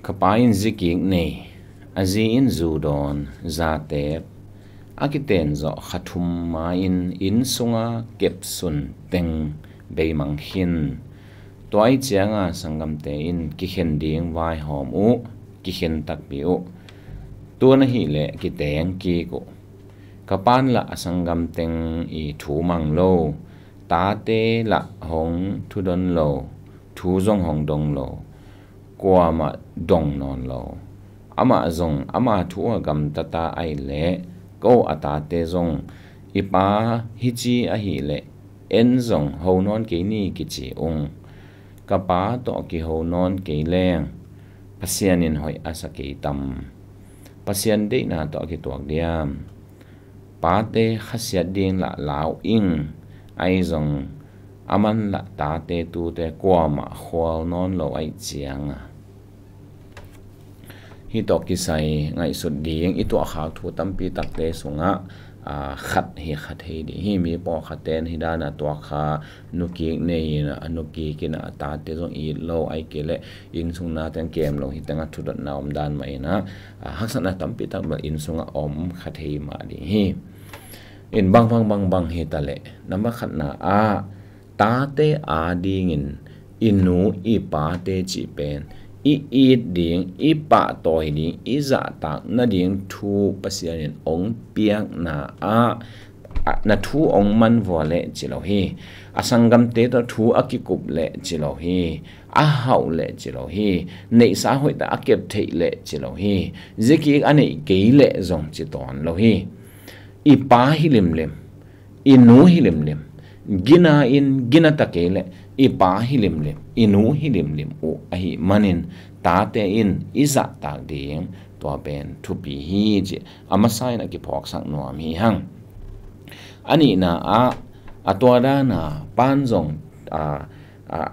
kapain ziking nei azi in zudon zate akiten zo khathum ma in sunga kepsun teng beimang hin toy chianga sangam te in ki khen ding vai hom u ki khen tak pi u tu na hi le ki teng ki ko kapan la sangam teng i thumang lo ta te la hong thu don lo thu zong hong dong lo kwa ma dong non lo ama zong ama thu gam tata ai le ko ata te zong ipa hi chi a hi le en zong ho non ke ni ki chi ong kapa to ki ho non ke leng pasian in hoi asa ke tam pasian de na to ki tuak diam pa te khasia ding la lao ing ai zong aman la ta te tu te kwa ma khwal non lo ai chiang hi to ki sai ngai su ding i to kha thu tampi tak te sunga khat he di hi mi po khaten hi dana to kha nuki nei na anuki kina ta te zong i lo ai kele in sungna ten kem lo hi tanga thu dot na om dan mai na haksana tampi tak ba in sunga om khathe ma di hi in bang he tale nama khatna a ta te a ding in inu i pa te chi pen i ding i pa toy ding i za tak na ding thu pasian ong piang na na thu ong man vole chilo hi asangam te to thu akikup le chilo hi a hau le chilo hi nei sa hoi ta akep thei le chilo hi zeki ane ke le zong chi ton lo hi i pa hi lim i nu hi lim gina takele i pa hi lim i nu hi lim u ahi manin ta te in iza tak ding to ben thu pi hi je amasai na ki phok sang no mi hang ani na atwa da na pan zong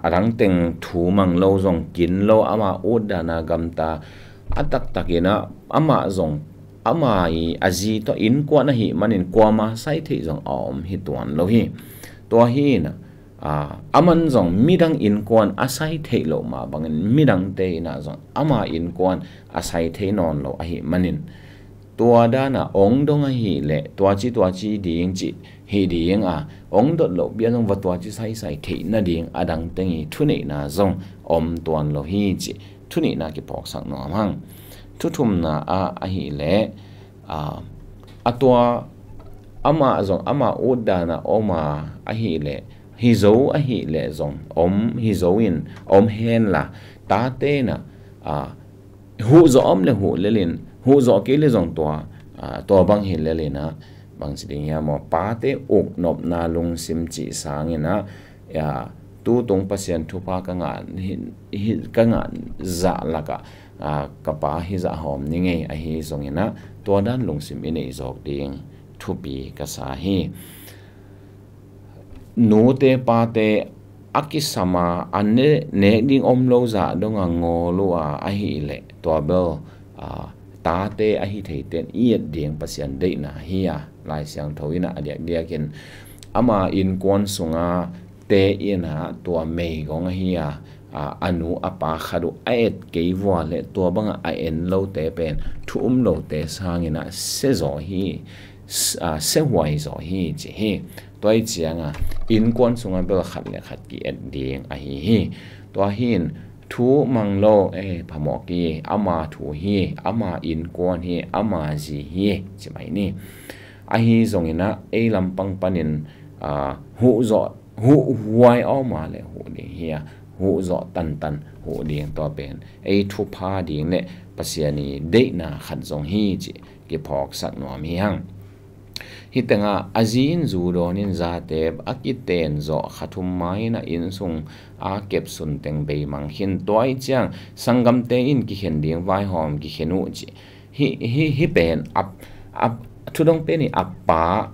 arang teng thu mang lo zong kin lo ama udana gamta atak takina ama zong ama i azi to in kwa na hi manin kwa ma sai thei zong om hi tuan lo hi to hi na aman zong midang in kwan asai thei lo ma bangin midang te na zong ama in kwan asai thei non lo a hi manin tua da na ong dong a hi le tua chi ding chi hi ding ong dot lo bia zong wa tua chi sai thei na ding adang tengi thuni na zong om tuan lo hi chi thuni na ki pok sak no hang thuthum na a hi le atwa ama zong ama oda na oma a hi le hi zo a hi le zong om hi zo in om hen la ta te na hu zo om le hu le lin hu zo ke le zong to bang hi le na bang si ding ya mo pa te ok nop na lung sim chi sang ina ya tu tung pasian thu pa ka nga hi ka nga za la ka kapa hi za hom ni nge a hi zong ina to dan lung sim ine zok ding thu pi ka sa hi nu te pa te akisama ane ne ding om lo za donga ngo lo a hi le to bel ta te a hi thei ten iet ding pasian de na hi lai siang thoina adiak diakin ama in kon sunga te ina to mei gong hi anu apa khadu aet ke wale to banga a en lo te pen thum lo te sangina se zo hi se wai zo hi chi hi toy chianga in kon sunga bel khat le khat ki et ding a hi to hin thu mang lo phamo ki ama thu hi ama in kon hi ama ji hi chi mai ni a hi zongina lampang panin hu zo hu wai o ma le hu ni hi hu zo tan hu ding to pen thu pha ding le pasiani de na khat zong hi chi ki phok sak no mi hang hitanga azin zuronin zate akiten zo khathum mai na in sung kep sun teng be mang hin toy chang sangam te in ki hen ding vai hom ki henu chi hi pen up thudong pe ni appa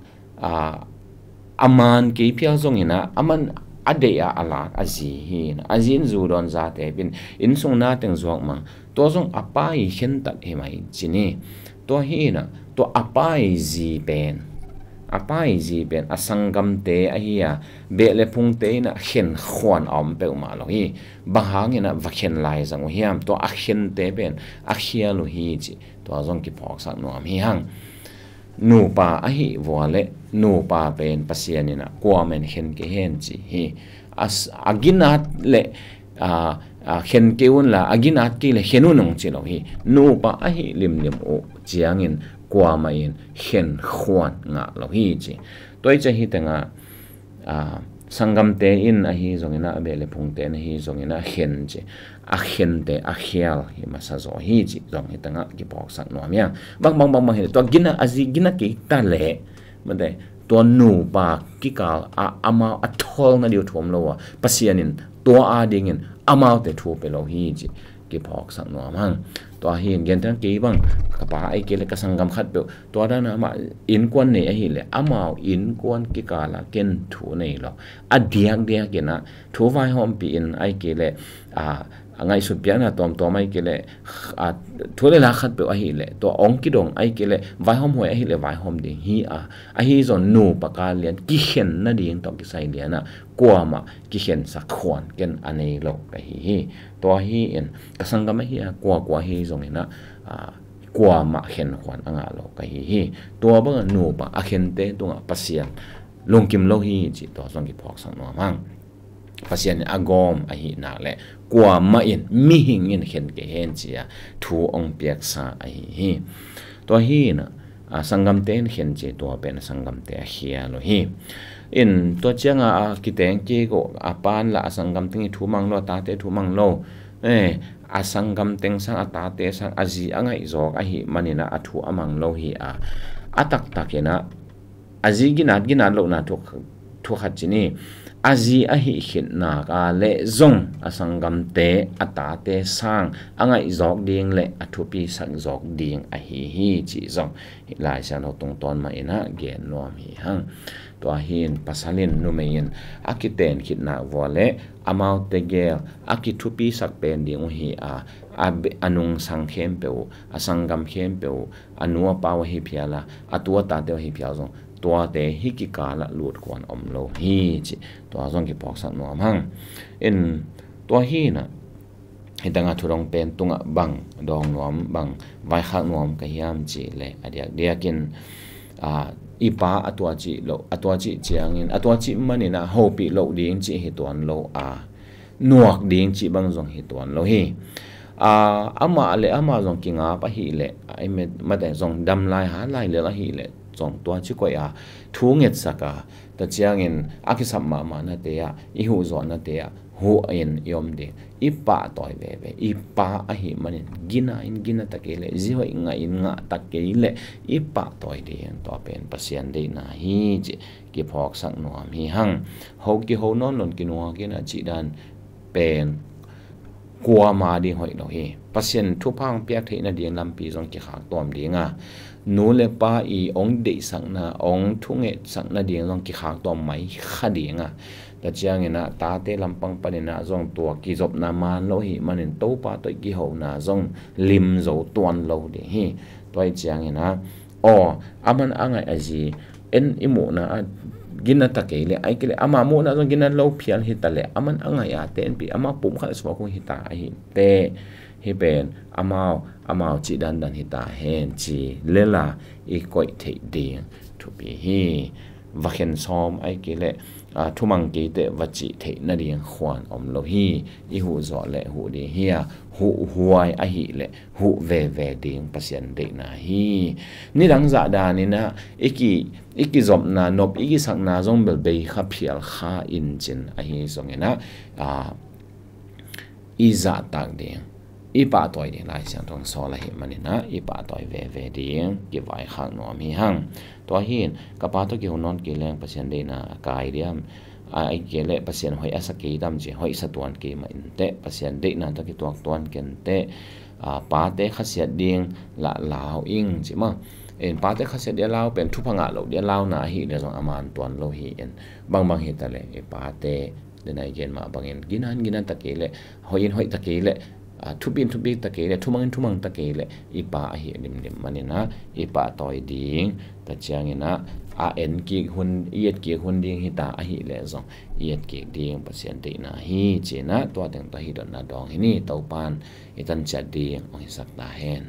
aman ki pia zong ina aman adeya ala azi hi azin zuron zate bin in sung na teng zok mang to zong appa hi hen tak he mai chini to hi na to appa zi pen apai ji ben asangam te ahia be le phung te na khen khwan om pe ma lo hi bahang ina vakhen lai zang hiam to a khen te ben a khia lo hi ji to zong ki phok sak no am hi hang nu pa ahi wale nu pa ben pasian ina kwa men khen ke hen ji hi as aginat le khen keun la aginat ki le khenu nong chi lo hi nu pa ahi lim lim o chiangin kwa main khen khwan nga lo hi chi toi cha hi tanga sangam te in ahi zongina abele phung te na hi zongina khen chi a khen te a khial hi masa zo hi chi zong hi tanga ki pok sak no amya bang hi to gina azi gina ki ta le made to nu pa ki kal ama athol na diu thom lo pasianin to a dingin amau te thu pe lo hi chi ki phok sak no amang to hi gen tan ki bang kapa ai ke le ka sangam khat pe to da na ma in kwan ne hi le amau in kwan ki kala ken thu nei lo adiak dia ke na thu vai hom pi in ai ke le ngai su piana tom ai ke le thu le la khat pe hi le to ong ki dong ai ke le vai hom hoi hi le vai hom ding hi hi zon nu pa ka lian ki khen na ding to ki sai liana kwa ma ki khen sa khwan ken anei lo ka hi to hi en kasangam hi kwa hi zong ina kwa ma khen khwan anga lo ka hi to ba nu pa a khen te tunga pasian longkim lo hi chi to zong ki phok sang no mang pasian agom ahi na le kwa ma in mi hing in khen ke hen chia thu ong piak sa hi to hi na sangam ten khen che to pen sangam te hia lo hi in to changa kiteng ki go apan la sangam ting thumang lo ta te thumang lo asangam teng sang ata te sang azi angai zok ahi manina athu amang lo hi atak takena azi ginat lo na thu khat chini azi ahi khit na ka le zong asangam te ata te sang angai zok ding le athu pi sang zok ding ahi hi chi zong lai sa no tung ton ma ina gen nom hi hang to hin pasalin numein akiten khit na wole amau te gel akitu pi sak pen ding hi anung sang khem pe asangam khem pe anua paw hi phiala atua ta te hi phial zong tua te hi ki kala lut kwan om lo hi chi to azong ki pok san no amang in to hi na hitanga thurong pen tunga bang dong nom bang vai khak nom ka hiam chi le adiak diakin ipa atwa chi chiangin atwa chi manina hopi lo ding chi hi ton lo nuak ding chi bang zong hi ton lo hi ama zong kinga pa hi le ai me mate zong dam lai ha lai le la hi le zong tua chi ko thu nget saka ta chiangin akisam ma na te I hu zo na te hu in yom de ipa toy ve ipa ahi manin gina takele ji hoi nga takele ipa toy de to pen pasian de na hi ji ki phok sak no am hi hang ho ki ho non lon ki no ke na chi dan pen kwa ma di hoi lo hi pasian thu phang piak the na ding lam pi jong ki khak tom dinga nu le pa I ong de sak na ong thunge sak na ding jong ki khak tom mai kha dinga ta chiang ina ta te lampang panina zong tua ki zop na man lo hi manin to pa to ki ho na zong lim zo tuan lo de hi toi chiang ina aman angai aji en imu na gina takele ai kele ama mo na zong gina lo phial hi tale aman angai ten pi ama pum kha so ko hi ta hi te hi ben amao chi dan hi ta hen chi lela I koi the ding to be hi vakhen som ai kele thumang ke te wachi the na ding khwan om lo hi I hu zo le hu de hia hu huai a hi le hu ve ding pasian de na hi ni dang za da ni na iki zop na nop iki sak na zong bel be kha phial kha in chin a hi zong ena iza tak ding ipa toy ding lai siang tong so la hi manina ipa toy ve ding ki vai khang no mi hang to hin kapa to ki honon ki leng pasian de na kai diam ai ke le pasian hoi asaki dam chi hoi satuan ki ma in te pasian de na to ki tuak tuan ken te pa te khasiat ding la lao ing chi ma en pa te khasiat de lao pen thu phanga lo de lao na hi le jong aman tuan lo hi en bang hi ta le e pa te de nai gen ma bangin ginan takele hoin hoi takele thupin takele thumang takele ipa hi lim manina ipa toy ding ta chiangina a en ki hun iet ki hun ding hi ta a hi le zong iet ki ding pasian te na hi chena to teng ta hi don na dong hi ni to pan itan chat ding ong sak ta hen